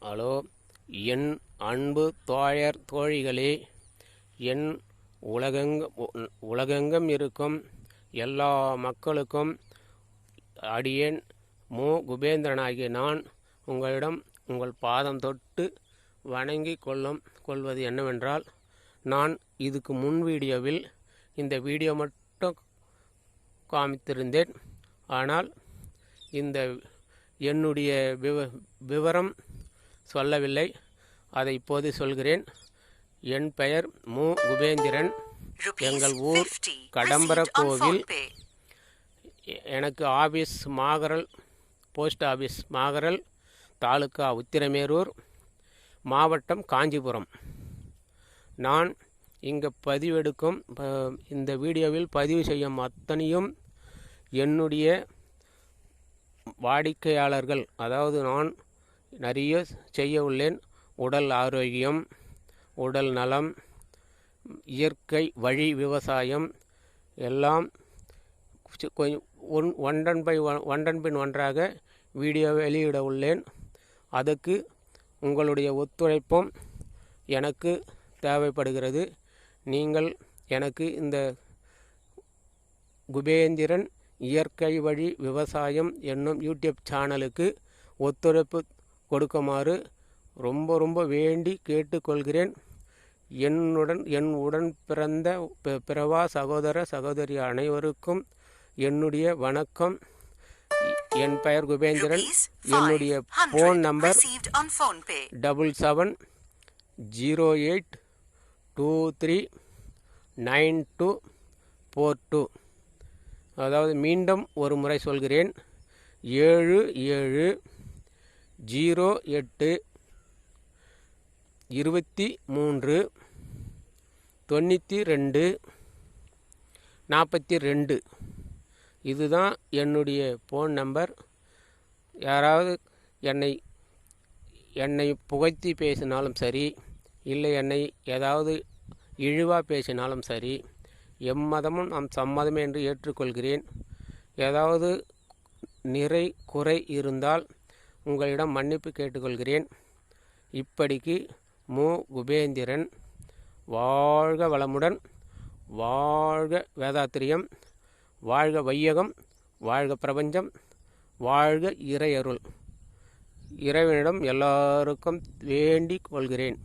Hello, என் அன்பு தோழர் தோழிகளே, என் உலகெங்கும் இருக்கும் எல்லா மக்களுக்கும் அடியேன் குபேந்திரனாகிய நான் உங்களிடம் உங்கள் பாதம் தொட்டு வணங்கி கொள்வது என்னவென்றால், நான் இதுக்கு முன் வீடியோவில் இந்த வீடியோ மட்டும் காமித்திருந்தேன். ஆனால் இந்த என்னுடைய விவரம் சொல்லவில்லை. அதை இப்போது சொல்கிறேன். என் பெயர் குபேந்திரன். எங்கள் ஊர் கடம்பர கோவில். எனக்கு office Magaral, post office Magaral, taluka Uthiramerur, மாவட்டம் காஞ்சிபுரம். நான் இங்கே பதிவெடுக்கும் இந்த வீடியோவில் பதிவு செய்யும் அத்தனையும் என்னுடைய வாடிக்கையாளர்கள். அதாவது நான் நிறைய செய்ய உள்ளேன். உடல் ஆரோக்கியம், உடல் நலம், இயற்கை வழி விவசாயம் எல்லாம் ஒன்றன் பின் ஒன்றாக வீடியோ வெளியிட உள்ளேன். அதுக்கு உங்களுடைய ஒத்துழைப்பும் எனக்கு தேவைப்படுகிறது. நீங்கள் எனக்கு இந்த குபேந்திரன் இயற்கை வழி விவசாயம் என்னும் யூடியூப் சேனலுக்கு ஒத்துழைப்பு கொடுக்குமாறு ரொம்ப வேண்டி கேட்டுக்கொள்கிறேன். என் உடன் பிறந்த பிறவா சகோதர சகோதரி அனைவருக்கும் என்னுடைய வணக்கம். என் பெயர் குபேந்திரன். என்னுடைய ஃபோன் நம்பர் 7708239242. அதாவது மீண்டும் ஒரு முறை சொல்கிறேன். 7708239242. இதுதான் என்னுடைய ஃபோன் நம்பர். யாராவது என்னை புகழ்த்தி பேசினாலும் சரி, இல்லை என்னை ஏதாவது இழிவாக பேசினாலும் சரி, எம்மதமும் நாம் சம்மதமே என்று ஏற்றுக்கொள்கிறேன். ஏதாவது நிறை குறை இருந்தால் உங்களிடம் மன்னிப்பு கேட்டுக்கொள்கிறேன். இப்படிக்கு குபேந்திரன். வாழ்க வளமுடன், வாழ்க வேதாத்திரியம், வாழ்க வையகம், வாழ்க பிரபஞ்சம், வாழ்க இறையருள். இறைவனிடம் எல்லாருக்கும் வேண்டிக் கொள்கிறேன்.